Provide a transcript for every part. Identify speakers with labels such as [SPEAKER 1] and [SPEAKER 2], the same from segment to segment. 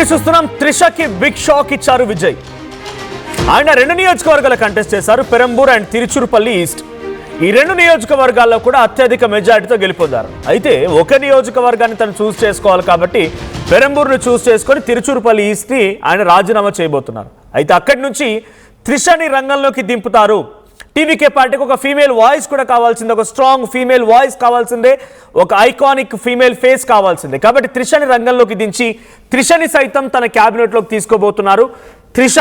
[SPEAKER 1] చూస్తున్నాం త్రిషకి big shock ఇచ్చారు విజయ్. ఆయన 2 నియోజకవర్గాల కంటెస్ట్ చేశారు, పెరంబూర్ అండ్ తిరుచురుపల్లి ఈస్ట్. ఈ 2 నియోజకవర్గాల్లో కూడా అత్యధిక మెజారిటీతో గెలుపొందారు. అయితే ఒక నియోజకవర్గాన్ని తను చూస్ చేసుకోవాలి కాబట్టి పెరంబూర్ను చూస్ చేసుకొని తిరుచురుపల్లి ఈస్ట్ని ఆయన రాజీనామా చేయబోతున్నారు. అయితే అక్కడి నుంచి త్రిషని రంగంలోకి దింపుతారు. టీవీకే పార్టీకి ఒక ఫీమేల్ వాయిస్ కూడా కావాల్సిందే, ఒక స్ట్రాంగ్ ఫీమేల్ వాయిస్ కావాల్సిందే, ఒక ఐకానిక్ ఫీమేల్ ఫేస్ కావాల్సిందే. కాబట్టి త్రిషని రంగంలోకి దించి త్రిషని సైతం తన క్యాబినెట్లోకి తీసుకోబోతున్నారు. త్రిష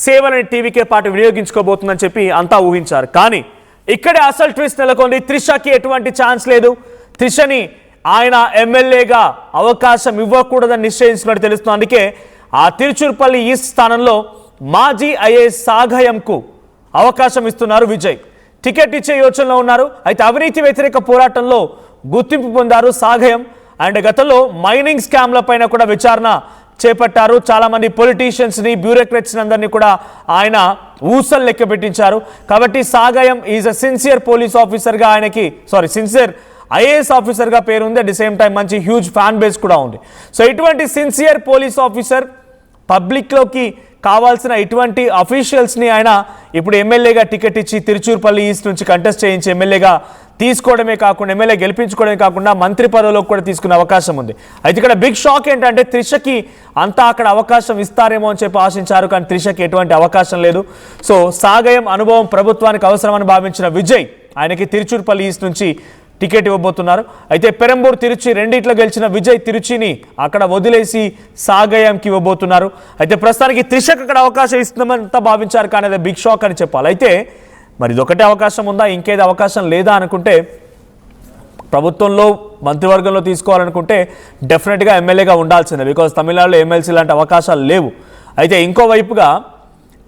[SPEAKER 1] సేవలని టీవీకే పార్టీ వినియోగించుకోబోతుందని చెప్పి అంతా ఊహించారు. కానీ ఇక్కడే అసలు ట్విస్ట్ నెలకొంది. త్రిషకి ఎటువంటి ఛాన్స్ లేదు. త్రిషని ఆయన ఎమ్మెల్యేగా అవకాశం ఇవ్వకూడదని నిశ్చయించినట్టు తెలుస్తుంది. అందుకే ఆ తిరుచురుపల్లి ఈస్ట్ స్థానంలో మాజీ ఐఏఎస్ సాగయంకు అవకాశం ఇస్తున్నారు విజయ్. టికెట్ ఇచ్చే యోచనలో ఉన్నారు. అయితే అవినీతి వ్యతిరేక పోరాటంలో గుర్తింపు పొందారు సాగయం. అండ్ గతంలో మైనింగ్ స్కామ్ల పైన కూడా విచారణ చేపట్టారు. చాలా మంది పొలిటీషియన్స్ ని, బ్యూరోక్రాట్స్ అందరినీ కూడా ఆయన ఊసలు లెక్క పెట్టించారు. కాబట్టి Sagayam is a sincere police officer గా ఆయనకి సిన్సియర్ ఐఏఎస్ ఆఫీసర్ గా పేరు ఉంది. అట్ ది సేమ్ టైం మంచి హ్యూజ్ ఫ్యాన్ బేస్ కూడా ఉంది. సో ఇటువంటి సిన్సియర్ పోలీస్ ఆఫీసర్ పబ్లిక్లోకి కావాల్సిన ఇటువంటి అఫీషియల్స్ని ఆయన ఇప్పుడు ఎమ్మెల్యేగా టికెట్ ఇచ్చి తిరుచురుపల్లి ఈస్ట్ నుంచి కంటెస్ట్ చేయించి ఎమ్మెల్యేగా తీసుకోవడమే కాకుండా, ఎమ్మెల్యే గెలిపించుకోవడమే కాకుండా మంత్రి పదవిలోకి కూడా తీసుకునే అవకాశం ఉంది. అయితే ఇక్కడ బిగ్ షాక్ ఏంటంటే త్రిషకి అంతా అక్కడ అవకాశం ఇస్తారేమో అని చెప్పి ఆశించారు. కానీ త్రిషకి ఎటువంటి అవకాశం లేదు. సో సాగయం అనుభవం ప్రభుత్వానికి అవసరమని భావించిన విజయ్ ఆయనకి తిరుచురుపల్లి ఈస్ట్ నుంచి టికెట్ ఇవ్వబోతున్నారు. అయితే పెరంబూర్, తిరుచి రెండిట్లో గెలిచిన విజయ్ తిరుచిని అక్కడ వదిలేసి సాగయంకి ఇవ్వబోతున్నారు. అయితే ప్రస్తుతానికి త్రిషకు అక్కడ అవకాశం ఇస్తుందంతా భావించారు. కానీ అది బిగ్ షాక్ అని చెప్పాలి. అయితే మరి ఇదొకటే అవకాశం ఉందా, ఇంకేది అవకాశం లేదా అనుకుంటే, ప్రభుత్వంలో మంత్రివర్గంలో తీసుకోవాలనుకుంటే డెఫినెట్గా ఎమ్మెల్యేగా ఉండాల్సిందే. బికాజ్ తమిళనాడులో ఎమ్మెల్సీ లాంటి అవకాశాలు లేవు. అయితే ఇంకోవైపుగా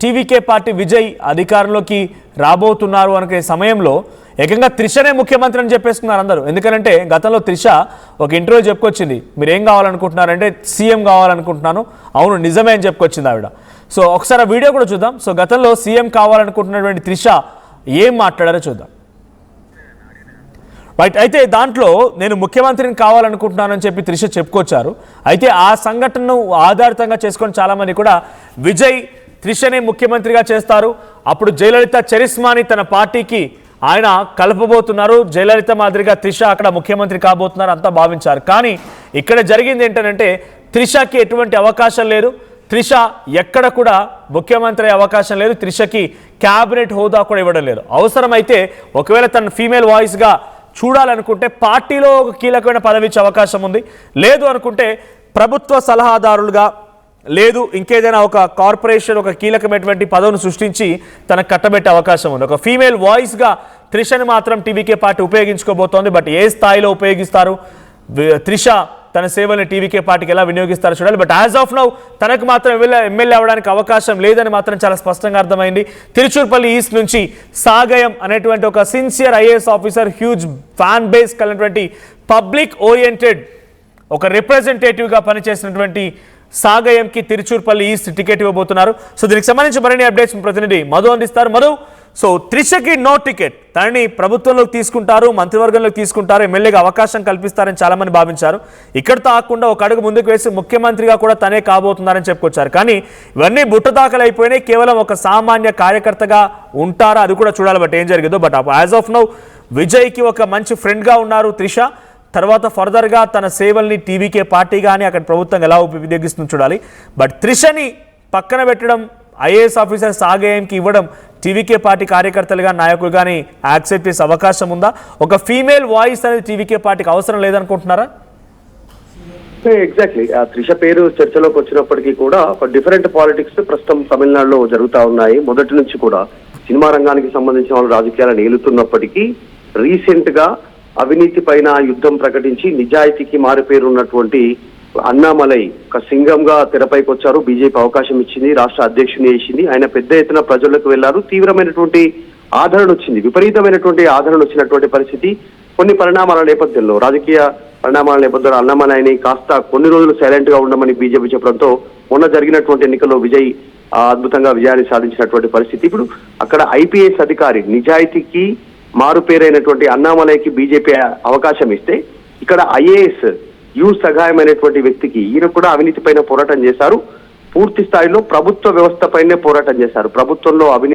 [SPEAKER 1] టీవీకే పార్టీ విజయ్ అధికారంలోకి రాబోతున్నారు అనుకునే సమయంలో ఏకంగా త్రిషనే ముఖ్యమంత్రి అని చెప్పేసుకున్నారు అందరూ. ఎందుకంటే గతంలో త్రిష ఒక ఇంటర్వ్యూ చెప్పుకొచ్చింది, మీరు ఏం కావాలనుకుంటున్నారంటే సీఎం కావాలనుకుంటున్నాను, అవును నిజమే అని చెప్పుకొచ్చింది ఆవిడ. సో ఒకసారి ఆ వీడియో కూడా చూద్దాం. సో గతంలో సీఎం కావాలనుకుంటున్నటువంటి త్రిష ఏం మాట్లాడారో చూద్దాం. రైట్. అయితే దాంట్లో నేను ముఖ్యమంత్రిని కావాలనుకుంటున్నానని చెప్పి త్రిష చెప్పుకొచ్చారు. అయితే ఆ సంఘటనను ఆధారితంగా చేసుకొని చాలామంది కూడా విజయ్ త్రిషనే ముఖ్యమంత్రిగా చేస్తారు, అప్పుడు జయలలిత చరిస్మాని తన పార్టీకి ఆయన కలపబోతున్నారు, జయలలిత మాదిరిగా త్రిష అక్కడ ముఖ్యమంత్రి కాబోతున్నారు అంతా భావించారు. కానీ ఇక్కడ జరిగింది ఏంటంటే త్రిషకి ఎటువంటి అవకాశం లేదు. త్రిష ఎక్కడ కూడా ముఖ్యమంత్రి అవకాశం లేదు. త్రిషకి క్యాబినెట్ హోదా కూడా ఇవ్వడం లేదు. అవసరమైతే ఒకవేళ తన ఫీమేల్ వాయిస్గా చూడాలనుకుంటే పార్టీలో ఒక కీలకమైన పదవి ఇచ్చే అవకాశం ఉంది. లేదు అనుకుంటే ప్రభుత్వ సలహాదారులుగా, లేదు ఇంకేదైనా ఒక కార్పొరేషన్ ఒక కీలకమైనటువంటి పదవిని సృష్టించి తనకు కట్టబెట్టే అవకాశం ఉంది. ఒక ఫీమేల్ వాయిస్గా త్రిషని మాత్రం టీవీకే పార్టీ ఉపయోగించుకోబోతోంది. బట్ ఏ స్థాయిలో ఉపయోగిస్తారు, త్రిష తన సేవల్ని టీవీకే పార్టీకి ఎలా వినియోగిస్తారో చూడాలి. బట్ యాజ్ ఆఫ్ నౌ తనకు మాత్రం ఎమ్మెల్యే అవ్వడానికి అవకాశం లేదని మాత్రం చాలా స్పష్టంగా అర్థమైంది. తిరుచురుపల్లి ఈస్ట్ నుంచి సాగయం అనేటువంటి ఒక sincere IAS officer, huge fan base కలిగినటువంటి పబ్లిక్ ఓరియంటెడ్ ఒక రిప్రజెంటేటివ్గా పనిచేసినటువంటి సాగయంకి తిరుచురుపల్లి ఈస్ట్ టికెట్ ఇవ్వబోతున్నారు. సో దీనికి సంబంధించి మరిన్ని అప్డేట్స్ ప్రతినిధి మధు అందిస్తారు. మధు, సో త్రిషకి నో టికెట్, తనని ప్రభుత్వంలోకి తీసుకుంటారు, మంత్రివర్గంలోకి తీసుకుంటారు, ఎమ్మెల్యేగా అవకాశం కల్పిస్తారని చాలా మంది భావించారు. ఇక్కడితో ఆకుండా ఒక అడుగు ముందుకు వేసి ముఖ్యమంత్రిగా కూడా తనే కాబోతున్నారని చెప్పుకొచ్చారు. కానీ ఇవన్నీ బుట్టదాఖలైపోయినాయి. కేవలం ఒక సామాన్య కార్యకర్తగా ఉంటారా అది కూడా చూడాలి. బట్ ఏం జరిగిందో, బట్ యాజ్ ఆఫ్ నౌ విజయ్కి ఒక మంచి ఫ్రెండ్గా ఉన్నారు త్రిష. తర్వాత ఫర్దర్గా తన సేవల్ని టీవీకే పార్టీ కానీ అక్కడ ప్రభుత్వం ఎలా ఉపయోగిస్తుందో చూడాలి. బట్ త్రిషని పక్కన పెట్టడం, ఐఏఎస్ ఆఫీసర్ సాగయంకి ఇవ్వడం టీవీకే పార్టీ కార్యకర్తలుగా, నాయకులు కానీ యాక్సెప్ట్ చేసే అవకాశం ఉందా? ఒక ఫీమేల్ వాయిస్ అనేది టీవీకే పార్టీకి అవసరం లేదనుకుంటున్నారా?
[SPEAKER 2] ఎగ్జాక్ట్లీ. త్రిష పేరు చర్చలోకి వచ్చినప్పటికీ కూడా ఒక డిఫరెంట్ పాలిటిక్స్ ప్రస్తుతం తమిళనాడులో జరుగుతూ ఉన్నాయి. మొదటి నుంచి కూడా సినిమా రంగానికి సంబంధించిన వాళ్ళు రాజకీయాలను ఏలుతున్నప్పటికీ రీసెంట్ గా అవినీతి పైన యుద్ధం ప్రకటించి నిజాయితీకి మారుపేరు ఉన్నటువంటి అన్నామలై ఒక సింగంగా తెరపైకి వచ్చారు. బీజేపీ అవకాశం ఇచ్చింది, రాష్ట్ర అధ్యక్షుని చేసింది. ఆయన పెద్ద ఎత్తున ప్రజలకు వెళ్లారు. తీవ్రమైనటువంటి ఆదరణ వచ్చింది, విపరీతమైనటువంటి ఆదరణ వచ్చినటువంటి పరిస్థితి. కొన్ని పరిణామాల నేపథ్యంలో, రాజకీయ పరిణామాల నేపథ్యంలో అన్నామలైని కాస్త కొన్ని రోజులు సైలెంట్ గా ఉండమని బీజేపీ చెప్పడంతో మొన్న జరిగినటువంటి ఎన్నికల్లో విజయ్ అద్భుతంగా విజయాన్ని సాధించినటువంటి పరిస్థితి. ఇప్పుడు అక్కడ ఐపీఎస్ అధికారి, నిజాయితీకి మారు పేరైనటువంటి అన్నామలైకి బీజేపీ అవకాశం ఇస్తే, ఇక్కడ ఐఏఎస్ యు సగాయం అనేటువంటి వ్యక్తికి, ఈయన కూడా అవినీతి పైన పోరాటం చేశారు. పూర్తి స్థాయిలో ప్రభుత్వ వ్యవస్థ పైనే పోరాటం చేశారు. ప్రభుత్వంలో అవినీతి